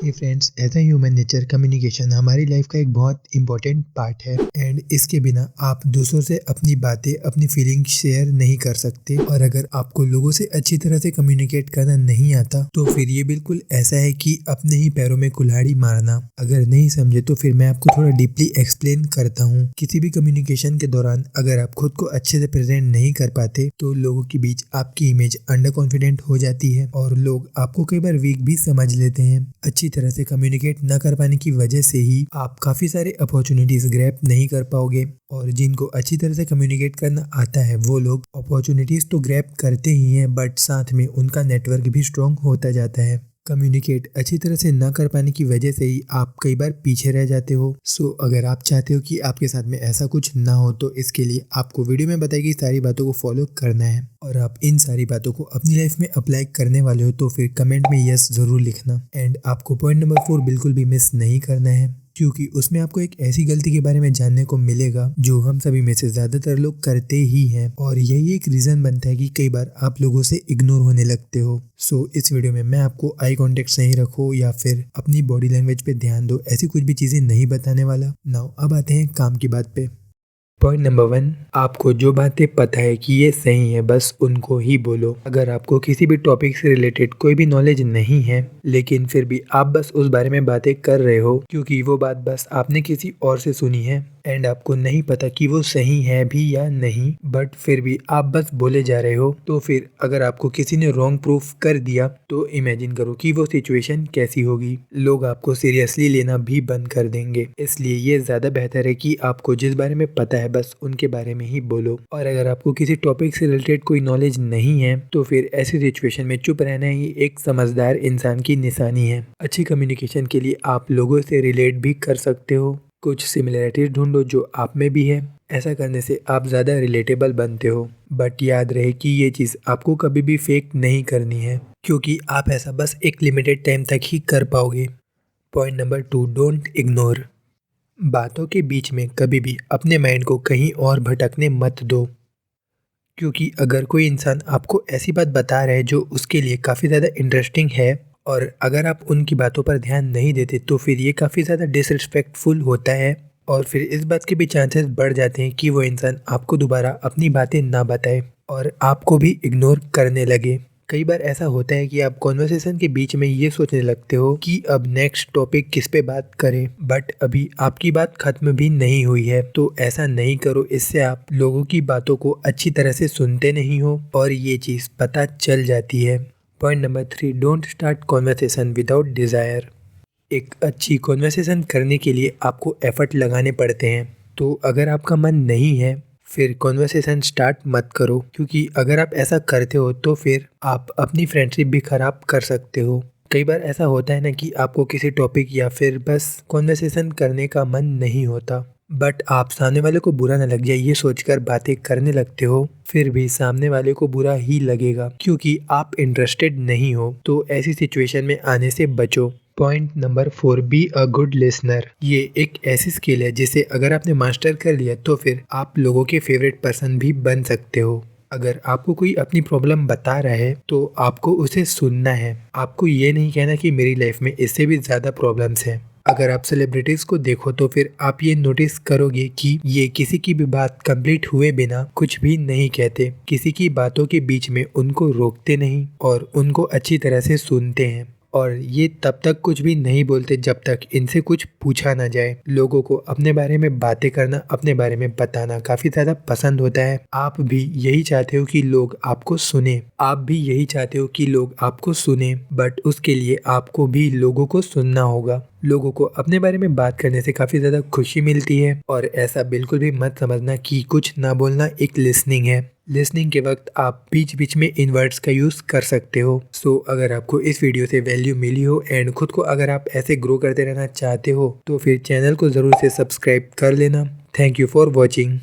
Hey friends, as a human nature communication हमारी life का एक बहुत इंपॉर्टेंट पार्ट है एंड इसके बिना आप दूसरों से अपनी बातें अपनी फीलिंग्स शेयर नहीं कर सकते। और अगर आपको लोगों से अच्छी तरह से कम्युनिकेट करना नहीं आता तो फिर ये बिल्कुल ऐसा है कि अपने ही पैरों में कुल्हाड़ी मारना। अगर नहीं समझे तो फिर मैं आपको थोड़ा डीपली एक्सप्लेन करता हूँ। किसी भी कम्युनिकेशन के दौरान अगर आप खुद को अच्छे से प्रेजेंट नहीं कर पाते तो लोगों के बीच आपकी इमेज अंडर कॉन्फिडेंट हो जाती है और लोग आपको कई बार वीक भी समझ लेते हैं। अच्छी तरह से कम्युनिकेट न कर पाने की वजह से ही आप काफ़ी सारे अपॉर्चुनिटीज़ ग्रैब नहीं कर पाओगे। और जिनको अच्छी तरह से कम्युनिकेट करना आता है वो लोग अपॉर्चुनिटीज़ तो ग्रैब करते ही हैं, बट साथ में उनका नेटवर्क भी स्ट्रॉन्ग होता जाता है। कम्युनिकेट अच्छी तरह से ना कर पाने की वजह से ही आप कई बार पीछे रह जाते हो। सो अगर आप चाहते हो कि आपके साथ में ऐसा कुछ ना हो तो इसके लिए आपको वीडियो में बताई गई सारी बातों को फॉलो करना है। और आप इन सारी बातों को अपनी लाइफ में अप्लाई करने वाले हो तो फिर कमेंट में यस ज़रूर लिखना। एंड आपको पॉइंट नंबर 4 बिल्कुल भी मिस नहीं करना है, क्योंकि उसमें आपको एक ऐसी गलती के बारे में जानने को मिलेगा जो हम सभी में से ज़्यादातर लोग करते ही हैं। और यही एक रीज़न बनता है कि कई बार आप लोगों से इग्नोर होने लगते हो। सो इस वीडियो में मैं आपको आई कांटेक्ट सही रखो या फिर अपनी बॉडी लैंग्वेज पे ध्यान दो, ऐसी कुछ भी चीज़ें नहीं बताने वाला। नाउ अब आते हैं काम की बात पे। पॉइंट नंबर 1, आपको जो बातें पता है कि ये सही है बस उनको ही बोलो। अगर आपको किसी भी टॉपिक से रिलेटेड कोई भी नॉलेज नहीं है लेकिन फिर भी आप बस उस बारे में बातें कर रहे हो क्योंकि वो बात बस आपने किसी और से सुनी है एंड आपको नहीं पता कि वो सही है भी या नहीं, बट फिर भी आप बस बोले जा रहे हो, तो फिर अगर आपको किसी ने रॉन्ग प्रूफ कर दिया तो इमेजिन करो कि वो सिचुएशन कैसी होगी। लोग आपको सीरियसली लेना भी बंद कर देंगे। इसलिए ये ज़्यादा बेहतर है कि आपको जिस बारे में पता है बस उनके बारे में ही बोलो। और अगर आपको किसी टॉपिक से रिलेटेड कोई नॉलेज नहीं है तो फिर ऐसी सिचुएशन में चुप रहना ही एक समझदार इंसान की निशानी है। अच्छी कम्युनिकेशन के लिए आप लोगों से रिलेट भी कर सकते हो। कुछ सिमिलरिटीज ढूंढो जो आप में भी है। ऐसा करने से आप ज़्यादा रिलेटेबल बनते हो। बट याद रहे कि ये चीज़ आपको कभी भी फेक नहीं करनी है, क्योंकि आप ऐसा बस एक लिमिटेड टाइम तक ही कर पाओगे। Point number 2, don't ignore. बातों के बीच में कभी भी अपने माइंड को कहीं और भटकने मत दो, क्योंकि अगर कोई इंसान आपको ऐसी बात बता रहा है जो उसके लिए काफ़ी ज़्यादा इंटरेस्टिंग है और अगर आप उनकी बातों पर ध्यान नहीं देते तो फिर ये काफ़ी ज़्यादा डिसरिस्पेक्टफुल होता है और फिर इस बात के भी चांसेस बढ़ जाते हैं कि वो इंसान आपको दोबारा अपनी बातें ना बताए और आपको भी इग्नोर करने लगे। कई बार ऐसा होता है कि आप कॉन्वर्सेशन के बीच में ये सोचने लगते हो कि अब नेक्स्ट टॉपिक किस पे बात करें, बट अभी आपकी बात खत्म भी नहीं हुई है। तो ऐसा नहीं करो, इससे आप लोगों की बातों को अच्छी तरह से सुनते नहीं हो और ये चीज़ पता चल जाती है। Point number 3, don't start conversation without desire. एक अच्छी कॉन्वर्सेशन करने के लिए आपको एफर्ट लगाने पड़ते हैं, तो अगर आपका मन नहीं है फिर कॉन्वर्सेशन स्टार्ट मत करो, क्योंकि अगर आप ऐसा करते हो तो फिर आप अपनी फ्रेंडशिप भी ख़राब कर सकते हो। कई बार ऐसा होता है ना कि आपको किसी टॉपिक या फिर बस कॉन्वर्सेशन करने का मन नहीं होता, बट आप सामने वाले को बुरा ना लग जाए ये सोचकर बातें करने लगते हो, फिर भी सामने वाले को बुरा ही लगेगा क्योंकि आप इंटरेस्टेड नहीं हो। तो ऐसी सिचुएशन में आने से बचो। Point number 4, be a good listener. ये एक ऐसी स्किल है जिसे अगर आपने मास्टर कर लिया तो फिर आप लोगों के फेवरेट पर्सन भी बन सकते हो। अगर आपको कोई अपनी प्रॉब्लम बता रहा है तो आपको उसे सुनना है। आपको ये नहीं कहना कि मेरी लाइफ में इससे भी ज़्यादा प्रॉब्लम्स हैं। अगर आप सेलिब्रिटीज़ को देखो तो फिर आप ये नोटिस करोगे कि ये किसी की भी बात कंप्लीट हुए बिना कुछ भी नहीं कहते, किसी की बातों के बीच में उनको रोकते नहीं और उनको अच्छी तरह से सुनते हैं। और ये तब तक कुछ भी नहीं बोलते जब तक इनसे कुछ पूछा ना जाए। लोगों को अपने बारे में बातें करना, अपने बारे में बताना काफ़ी ज़्यादा पसंद होता है। आप भी यही चाहते हो कि लोग आपको सुने, आप भी यही चाहते हो कि लोग आपको सुने, बट उसके लिए आपको भी लोगों को सुनना होगा। लोगों को अपने बारे में बात करने से काफ़ी ज़्यादा खुशी मिलती है और ऐसा बिल्कुल भी मत समझना कि कुछ ना बोलना एक लिसनिंग है। लिसनिंग के वक्त आप बीच बीच में इन वर्ड्स का यूज़ कर सकते हो। सो अगर आपको इस वीडियो से वैल्यू मिली हो एंड खुद को अगर आप ऐसे ग्रो करते रहना चाहते हो तो फिर चैनल को ज़रूर से सब्सक्राइब कर लेना। Thank you for watching.